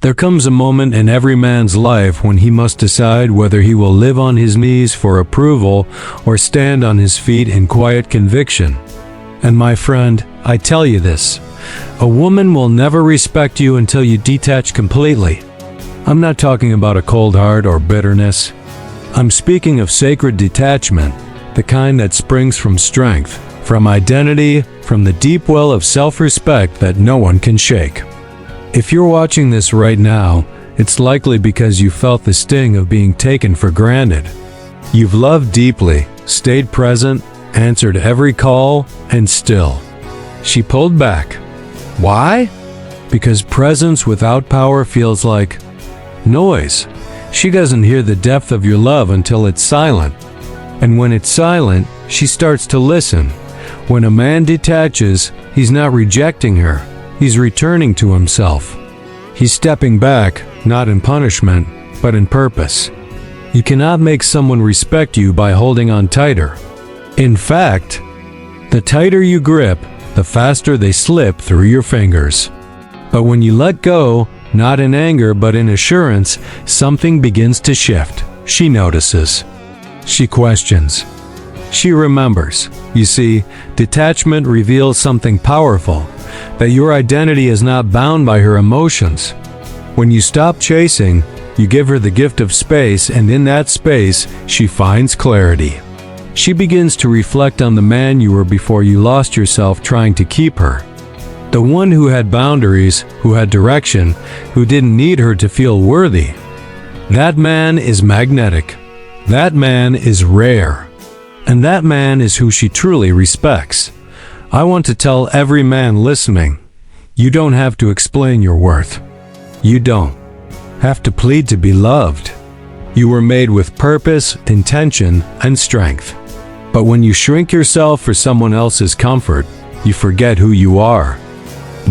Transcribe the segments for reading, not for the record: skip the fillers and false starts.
There comes a moment in every man's life when he must decide whether he will live on his knees for approval or stand on his feet in quiet conviction. And my friend, I tell you this, a woman will never respect you until you detach completely. I'm not talking about a cold heart or bitterness. I'm speaking of sacred detachment, the kind that springs from strength, from identity, from the deep well of self-respect that no one can shake. If you're watching this right now, it's likely because you felt the sting of being taken for granted. You've loved deeply, stayed present, answered every call, and still, she pulled back. Why? Because presence without power feels like noise. She doesn't hear the depth of your love until it's silent. And when it's silent, she starts to listen. When a man detaches, he's not rejecting her. He's returning to himself. He's stepping back, not in punishment, but in purpose. You cannot make someone respect you by holding on tighter. In fact, the tighter you grip, the faster they slip through your fingers. But when you let go, not in anger but in assurance, something begins to shift. She notices. She questions. She remembers. You see, detachment reveals something powerful, that your identity is not bound by her emotions. When you stop chasing, you give her the gift of space, and in that space, she finds clarity. She begins to reflect on the man you were before you lost yourself trying to keep her. The one who had boundaries, who had direction, who didn't need her to feel worthy. That man is magnetic. That man is rare. And that man is who she truly respects. I want to tell every man listening, you don't have to explain your worth. You don't have to plead to be loved. You were made with purpose, intention, and strength. But when you shrink yourself for someone else's comfort, you forget who you are.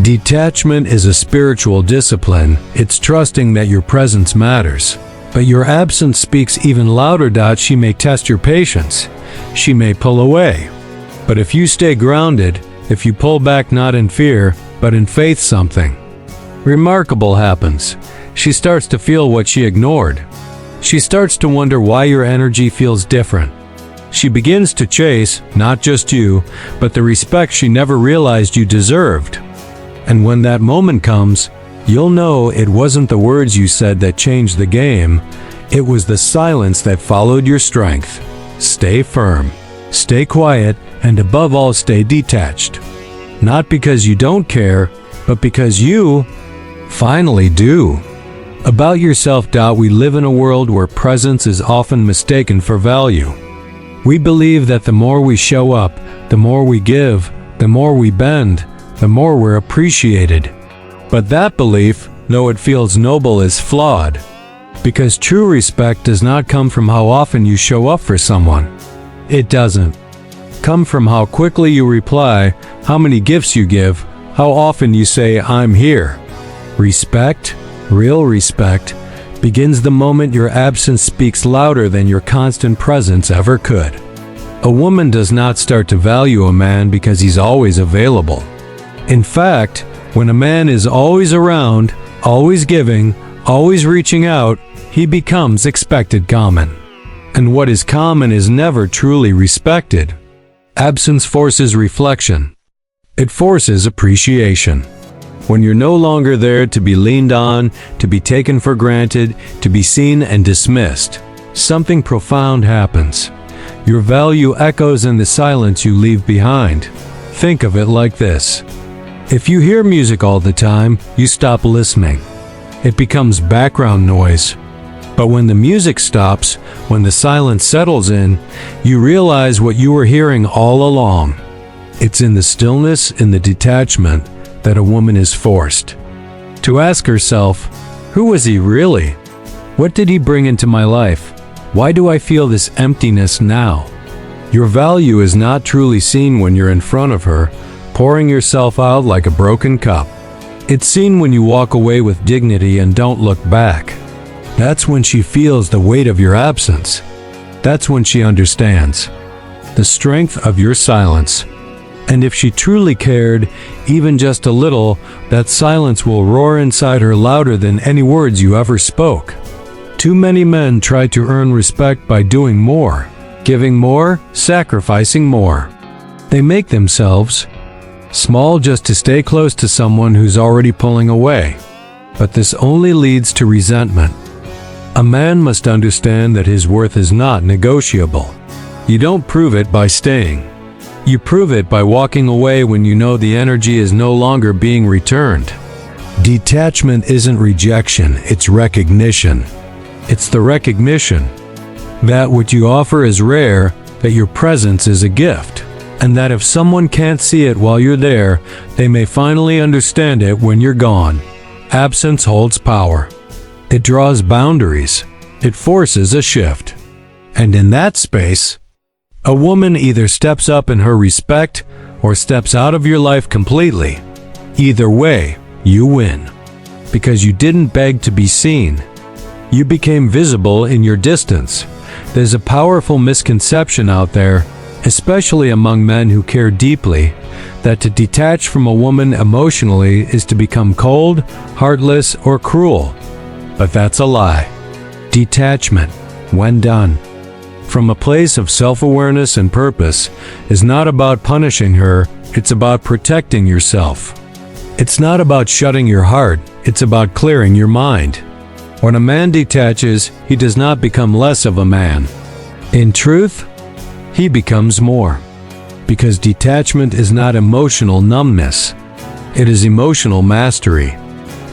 Detachment is a spiritual discipline. It's trusting that your presence matters. But your absence speaks even louder. She may test your patience. She may pull away. But if you stay grounded, if you pull back not in fear, but in faith, something remarkable happens. She starts to feel what she ignored. She starts to wonder why your energy feels different. She begins to chase, not just you, but the respect she never realized you deserved. And when that moment comes, you'll know it wasn't the words you said that changed the game. It was the silence that followed your strength. Stay firm, stay quiet, and above all, stay detached. Not because you don't care, but because you finally do. About yourself. We live in a world where presence is often mistaken for value. We believe that the more we show up, the more we give, the more we bend, the more we're appreciated. But that belief, though it feels noble, is flawed. Because true respect does not come from how often you show up for someone. It doesn't come from how quickly you reply, how many gifts you give, how often you say, "I'm here." Respect, real respect, begins the moment your absence speaks louder than your constant presence ever could. A woman does not start to value a man because he's always available. In fact, when a man is always around, always giving, always reaching out, he becomes expected common. And what is common is never truly respected. Absence forces reflection. It forces appreciation. When you're no longer there to be leaned on, to be taken for granted, to be seen and dismissed, something profound happens. Your value echoes in the silence you leave behind. Think of it like this. If you hear music all the time, you stop listening. It becomes background noise. But when the music stops, when the silence settles in, you realize what you were hearing all along. It's in the stillness, in the detachment, that a woman is forced to ask herself, who was he really? What did he bring into my life? Why do I feel this emptiness now? Your value is not truly seen when you're in front of her, pouring yourself out like a broken cup. It's seen when you walk away with dignity and don't look back. That's when she feels the weight of your absence. That's when she understands the strength of your silence. And if she truly cared, even just a little, that silence will roar inside her louder than any words you ever spoke. Too many men try to earn respect by doing more, giving more, sacrificing more. They make themselves small just to stay close to someone who's already pulling away. But this only leads to resentment. A man must understand that his worth is not negotiable. You don't prove it by staying. You prove it by walking away when you know the energy is no longer being returned. Detachment isn't rejection, it's recognition. It's the recognition that what you offer is rare, that your presence is a gift, and that if someone can't see it while you're there, they may finally understand it when you're gone. Absence holds power. It draws boundaries. It forces a shift. And in that space, a woman either steps up in her respect or steps out of your life completely. Either way, you win. Because you didn't beg to be seen. You became visible in your distance. There's a powerful misconception out there, especially among men who care deeply, that to detach from a woman emotionally is to become cold, heartless, or cruel. But that's a lie. Detachment, when done from a place of self-awareness and purpose, is not about punishing her, it's about protecting yourself. It's not about shutting your heart, it's about clearing your mind. When a man detaches, he does not become less of a man. In truth, he becomes more. Because detachment is not emotional numbness. It is emotional mastery.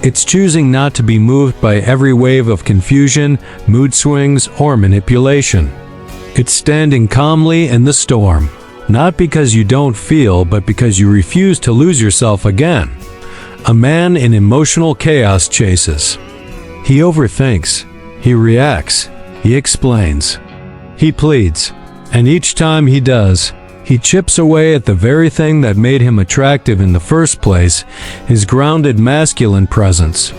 It's choosing not to be moved by every wave of confusion, mood swings, or manipulation. It's standing calmly in the storm, not because you don't feel, but because you refuse to lose yourself again. A man in emotional chaos chases. He overthinks. He reacts. He explains. He pleads. And each time he does, he chips away at the very thing that made him attractive in the first place, his grounded masculine presence.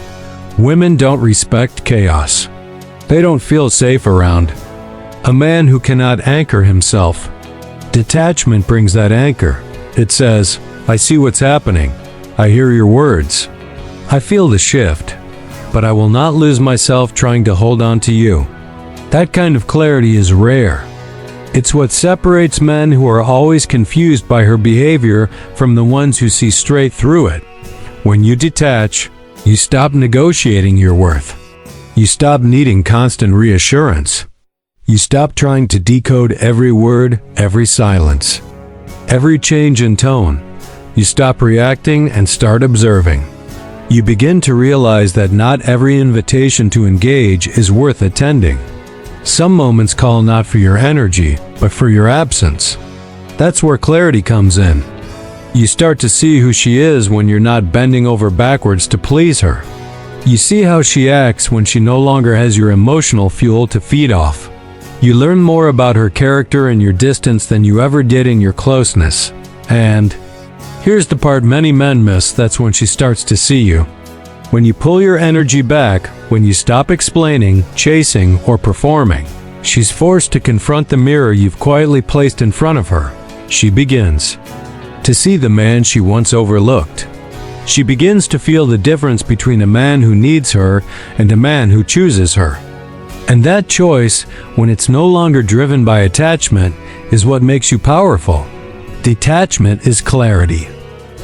Women don't respect chaos. They don't feel safe around a man who cannot anchor himself. Detachment brings that anchor. It says, I see what's happening. I hear your words. I feel the shift. But I will not lose myself trying to hold on to you. That kind of clarity is rare. It's what separates men who are always confused by her behavior from the ones who see straight through it. When you detach, you stop negotiating your worth. You stop needing constant reassurance. You stop trying to decode every word, every silence, every change in tone. You stop reacting and start observing. You begin to realize that not every invitation to engage is worth attending. Some moments call not for your energy, but for your absence. That's where clarity comes in. You start to see who she is when you're not bending over backwards to please her. You see how she acts when she no longer has your emotional fuel to feed off. You learn more about her character in your distance than you ever did in your closeness. And here's the part many men miss, that's when she starts to see you. When you pull your energy back, when you stop explaining, chasing, or performing, she's forced to confront the mirror you've quietly placed in front of her. She begins to see the man she once overlooked. She begins to feel the difference between a man who needs her and a man who chooses her. And that choice, when it's no longer driven by attachment, is what makes you powerful. Detachment is clarity.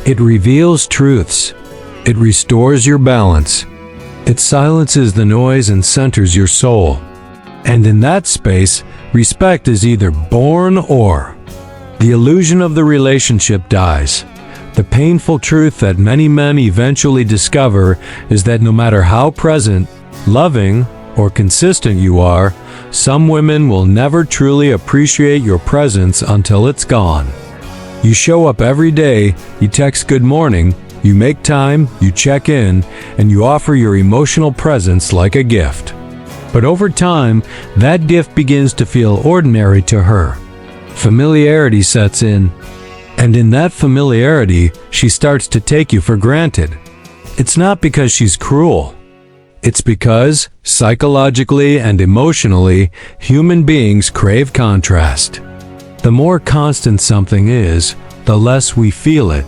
It reveals truths. It restores your balance. It silences the noise and centers your soul. And in that space, respect is either born or the illusion of the relationship dies. The painful truth that many men eventually discover is that no matter how present, loving, or consistent you are, some women will never truly appreciate your presence until it's gone. You show up every day, you text good morning, you make time, you check in, and you offer your emotional presence like a gift. But over time, that gift begins to feel ordinary to her. Familiarity sets in, and in that familiarity, she starts to take you for granted. It's not because she's cruel. It's because, psychologically and emotionally, human beings crave contrast. The more constant something is, the less we feel it.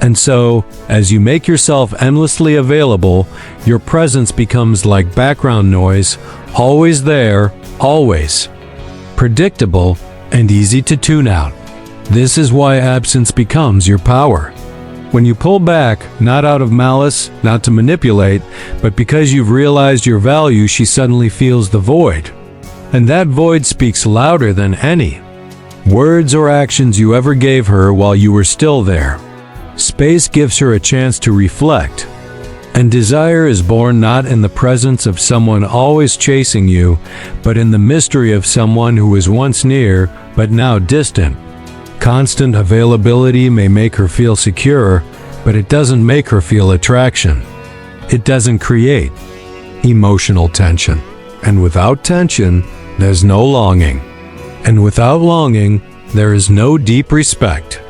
And so, as you make yourself endlessly available, your presence becomes like background noise, always there, always. Predictable and easy to tune out. This is why absence becomes your power. When you pull back, not out of malice, not to manipulate, but because you've realized your value, she suddenly feels the void. And that void speaks louder than any words or actions you ever gave her while you were still there. Space gives her a chance to reflect. And desire is born not in the presence of someone always chasing you, but in the mystery of someone who was once near, but now distant. Constant availability may make her feel secure, but it doesn't make her feel attraction. It doesn't create emotional tension. And without tension, there's no longing. And without longing, there is no deep respect.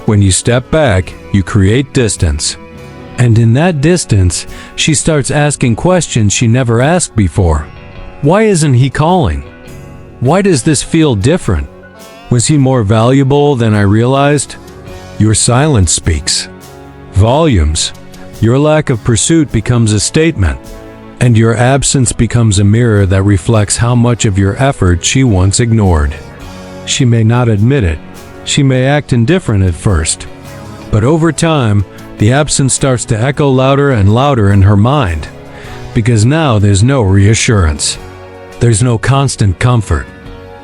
When you step back, you create distance. And in that distance, she starts asking questions she never asked before. Why isn't he calling? Why does this feel different? Was he more valuable than I realized? Your silence speaks volumes. Your lack of pursuit becomes a statement. And your absence becomes a mirror that reflects how much of your effort she once ignored. She may not admit it. She may act indifferent at first. But over time, the absence starts to echo louder and louder in her mind. Because now there's no reassurance. There's no constant comfort.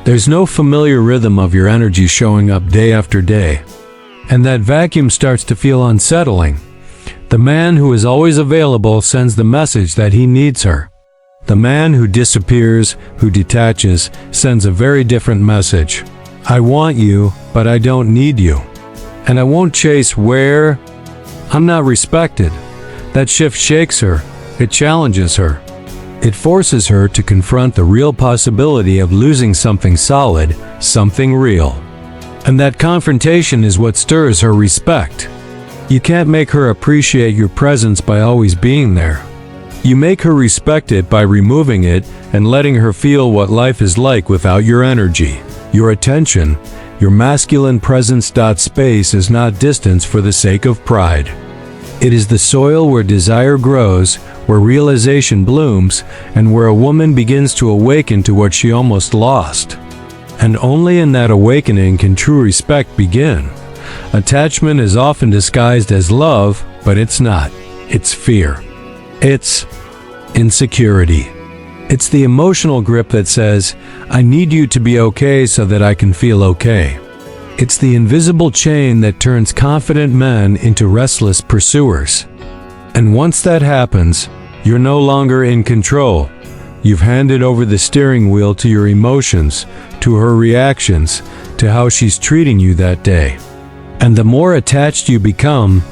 There's no familiar rhythm of your energy showing up day after day. And that vacuum starts to feel unsettling. The man who is always available sends the message that he needs her. The man who disappears, who detaches, sends a very different message. I want you, but I don't need you. And I won't chase where I'm not respected. That shift shakes her. It challenges her. It forces her to confront the real possibility of losing something solid, something real. And that confrontation is what stirs her respect. You can't make her appreciate your presence by always being there. You make her respect it by removing it and letting her feel what life is like without your energy, your attention. Your masculine presence. Space is not distance for the sake of pride. It is the soil where desire grows, where realization blooms, and where a woman begins to awaken to what she almost lost. And only in that awakening can true respect begin. Attachment is often disguised as love, but it's not. It's fear. It's insecurity. It's the emotional grip that says, I need you to be okay so that I can feel okay. It's the invisible chain that turns confident men into restless pursuers. And once that happens, you're no longer in control. You've handed over the steering wheel to your emotions, to her reactions, to how she's treating you that day. And the more attached you become,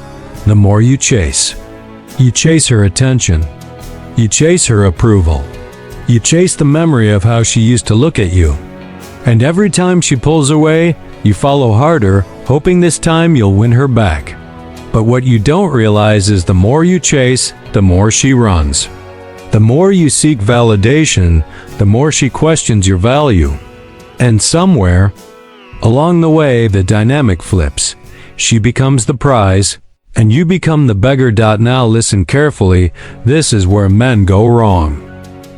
the more you chase. You chase her attention. You chase her approval. You chase the memory of how she used to look at you. And every time she pulls away, you follow harder, hoping this time you'll win her back. But what you don't realize is the more you chase, the more she runs. The more you seek validation, the more she questions your value. And somewhere along the way, the dynamic flips. She becomes the prize, and you become the beggar. Now listen carefully, this is where men go wrong.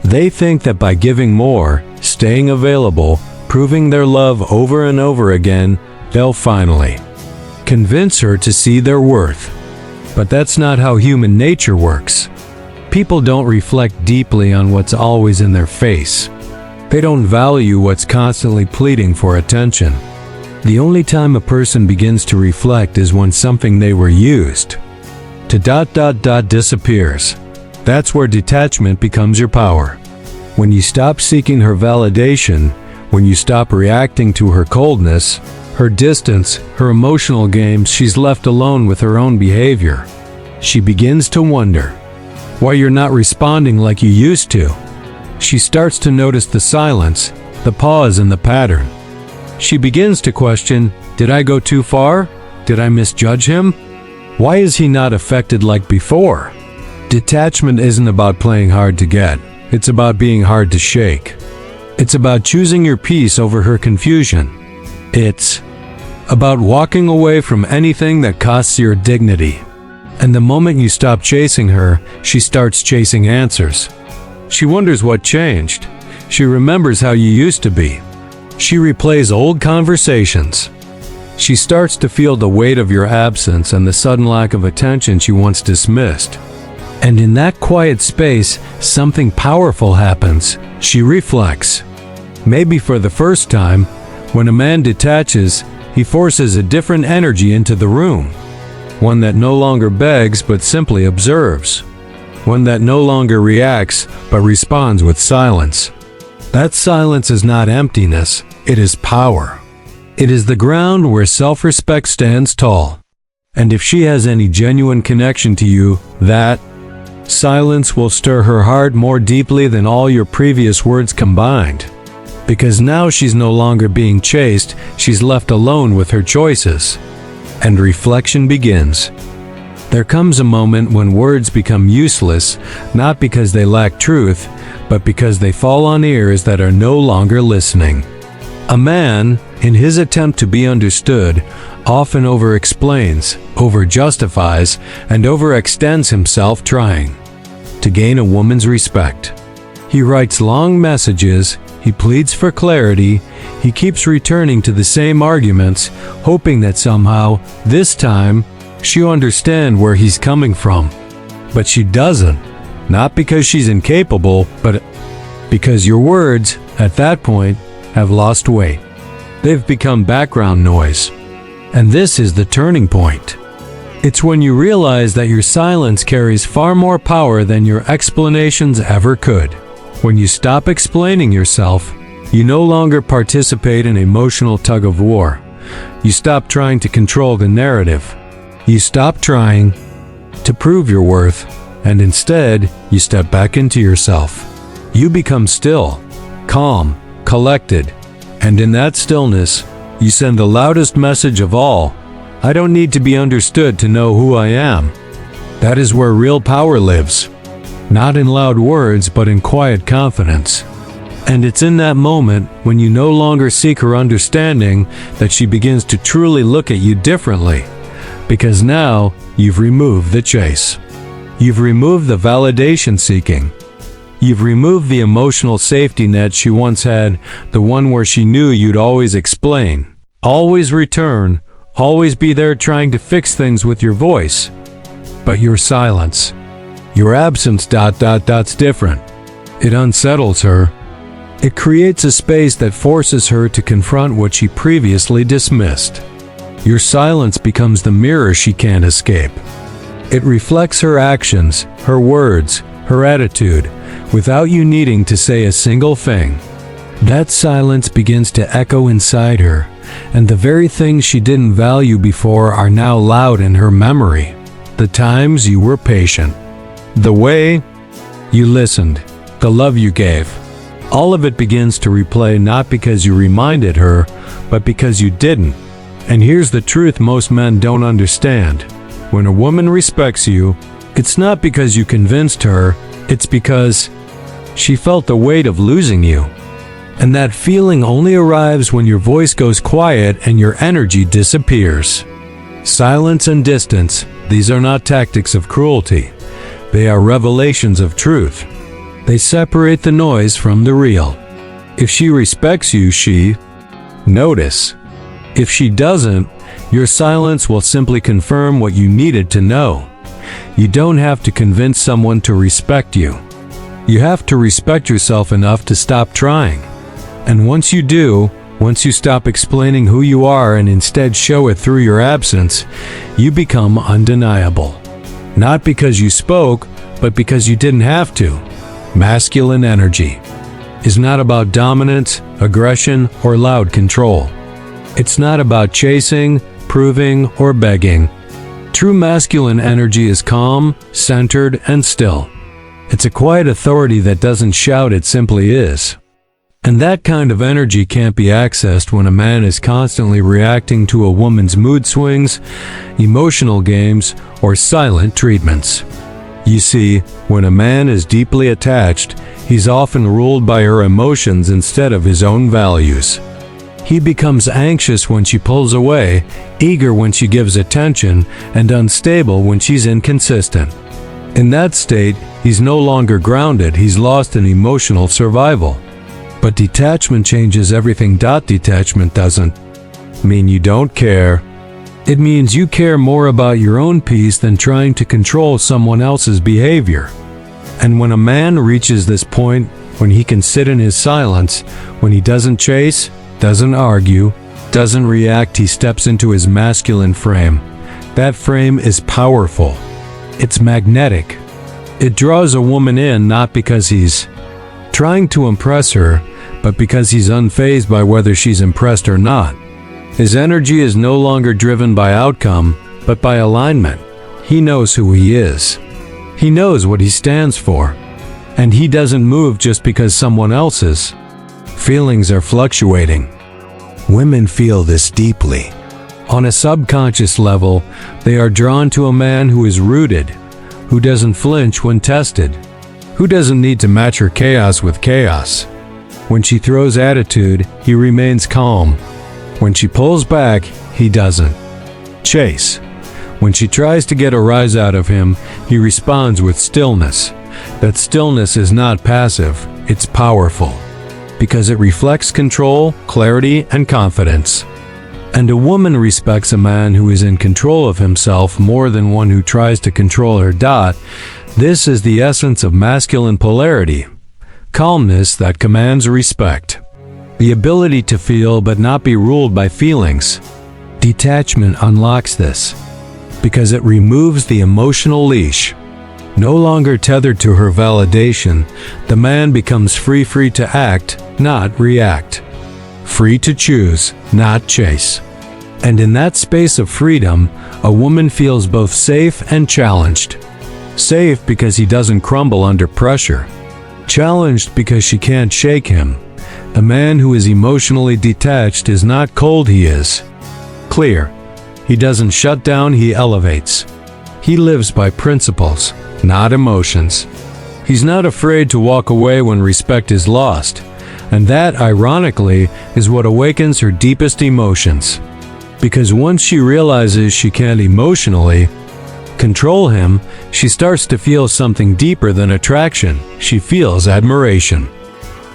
They think that by giving more, staying available, proving their love over and over again, they'll finally convince her to see their worth. But that's not how human nature works. People don't reflect deeply on what's always in their face. They don't value what's constantly pleading for attention. The only time a person begins to reflect is when something they were used to disappears. That's where detachment becomes your power. When you stop seeking her validation, when you stop reacting to her coldness, her distance, her emotional games, she's left alone with her own behavior. She begins to wonder why you're not responding like you used to. She starts to notice the silence, the pause in the pattern. She begins to question, did I go too far? Did I misjudge him? Why is he not affected like before? Detachment isn't about playing hard to get. It's about being hard to shake. It's about choosing your peace over her confusion. It's about walking away from anything that costs your dignity. And the moment you stop chasing her, she starts chasing answers. She wonders what changed. She remembers how you used to be. She replays old conversations. She starts to feel the weight of your absence and the sudden lack of attention she once dismissed. And in that quiet space, something powerful happens. She reflects. Maybe for the first time, when a man detaches, he forces a different energy into the room. One that no longer begs but simply observes. One that no longer reacts but responds with silence. That silence is not emptiness, it is power. It is the ground where self-respect stands tall. And if she has any genuine connection to you, that silence will stir her heart more deeply than all your previous words combined. Because now she's no longer being chased, she's left alone with her choices. And reflection begins. There comes a moment when words become useless, not because they lack truth, but because they fall on ears that are no longer listening. A man, in his attempt to be understood, often over-explains, over-justifies, and overextends himself trying to gain a woman's respect. He writes long messages, he pleads for clarity, he keeps returning to the same arguments, hoping that somehow, this time, she'll understand where he's coming from. But she doesn't. Not because she's incapable, but because your words, at that point, have lost weight. They've become background noise. And this is the turning point. It's when you realize that your silence carries far more power than your explanations ever could. When you stop explaining yourself, you no longer participate in emotional tug-of-war. You stop trying to control the narrative. You stop trying to prove your worth, and instead, you step back into yourself. You become still, calm, collected, and in that stillness, you send the loudest message of all. I don't need to be understood to know who I am. That is where real power lives. Not in loud words, but in quiet confidence. And it's in that moment, when you no longer seek her understanding, that she begins to truly look at you differently. Because now, you've removed the chase. You've removed the validation seeking. You've removed the emotional safety net she once had, the one where she knew you'd always explain, always return, always be there trying to fix things with your voice. But your silence, your absence ... different. It unsettles her. It creates a space that forces her to confront what she previously dismissed. Your silence becomes the mirror she can't escape. It reflects her actions, her words, her attitude, without you needing to say a single thing. That silence begins to echo inside her, and the very things she didn't value before are now loud in her memory. The times you were patient, the way you listened, the love you gave. All of it begins to replay, not because you reminded her, but because you didn't. And here's the truth most men don't understand. When a woman respects you, it's not because you convinced her, it's because she felt the weight of losing you. And that feeling only arrives when your voice goes quiet and your energy disappears. Silence and distance, these are not tactics of cruelty. They are revelations of truth. They separate the noise from the real. If she respects you, she notice. If she doesn't, your silence will simply confirm what you needed to know. You don't have to convince someone to respect you. You have to respect yourself enough to stop trying. And once you do, once you stop explaining who you are and instead show it through your absence, you become undeniable. Not because you spoke, but because you didn't have to. Masculine energy is not about dominance, aggression, or loud control. It's not about chasing, proving, or begging. True masculine energy is calm, centered, and still. It's a quiet authority that doesn't shout, it simply is. And that kind of energy can't be accessed when a man is constantly reacting to a woman's mood swings, emotional games, or silent treatments. You see, when a man is deeply attached, he's often ruled by her emotions instead of his own values. He becomes anxious when she pulls away, eager when she gives attention, and unstable when she's inconsistent. In that state, he's no longer grounded, he's lost in emotional survival. But detachment changes everything. Detachment doesn't mean you don't care. It means you care more about your own peace than trying to control someone else's behavior. And when a man reaches this point, when he can sit in his silence, when he doesn't chase, doesn't argue, doesn't react, he steps into his masculine frame. That frame is powerful. It's magnetic. It draws a woman in not because he's trying to impress her, but because he's unfazed by whether she's impressed or not. His energy is no longer driven by outcome, but by alignment. He knows who he is. He knows what he stands for. And he doesn't move just because someone else is. Feelings are fluctuating. Women feel this deeply. On a subconscious level, they are drawn to a man who is rooted, who doesn't flinch when tested, who doesn't need to match her chaos with chaos. When she throws attitude, he remains calm. When she pulls back, he doesn't chase. When she tries to get a rise out of him, he responds with stillness. That stillness is not passive, it's powerful, because it reflects control, clarity, and confidence. And a woman respects a man who is in control of himself more than one who tries to control her. This is the essence of masculine polarity. Calmness that commands respect. The ability to feel but not be ruled by feelings. Detachment unlocks this, because it removes the emotional leash. No longer tethered to her validation, the man becomes free to act, not react. Free to choose, not chase. And in that space of freedom, a woman feels both safe and challenged. Safe because he doesn't crumble under pressure. Challenged because she can't shake him. A man who is emotionally detached is not cold, he is clear. He doesn't shut down, he elevates. He lives by principles, not emotions. He's not afraid to walk away when respect is lost. And that, ironically, is what awakens her deepest emotions. Because once she realizes she can't emotionally control him, she starts to feel something deeper than attraction. She feels admiration.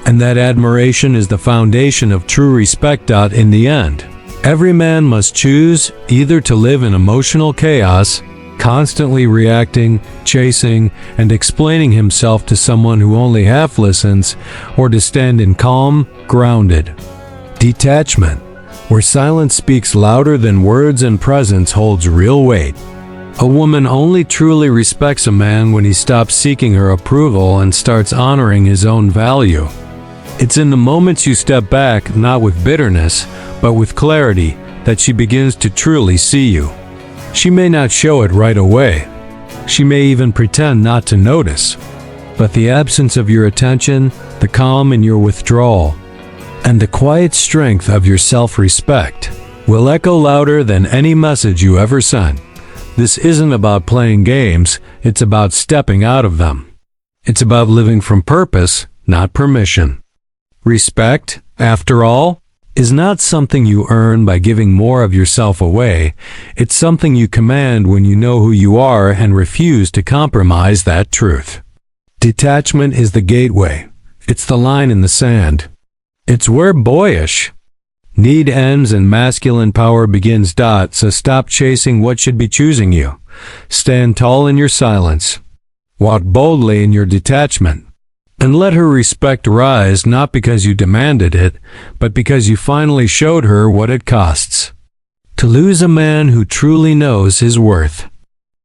And that admiration is the foundation of true respect. In the end, every man must choose either to live in emotional chaos, constantly reacting, chasing, and explaining himself to someone who only half listens, or to stand in calm, grounded detachment, where silence speaks louder than words and presence holds real weight. A woman only truly respects a man when he stops seeking her approval and starts honoring his own value. It's in the moments you step back, not with bitterness, but with clarity, that she begins to truly see you. She may not show it right away. She may even pretend not to notice. But the absence of your attention, the calm in your withdrawal, and the quiet strength of your self-respect will echo louder than any message you ever sent. This isn't about playing games, it's about stepping out of them. It's about living from purpose, not permission. Respect, after all, is not something you earn by giving more of yourself away. It's something you command when you know who you are and refuse to compromise that truth. Detachment is the gateway. It's the line in the sand. It's where boyish need ends and masculine power begins. So stop chasing what should be choosing you. Stand tall in your silence. Walk boldly in your detachment. And let her respect rise, not because you demanded it, but because you finally showed her what it costs to lose a man who truly knows his worth.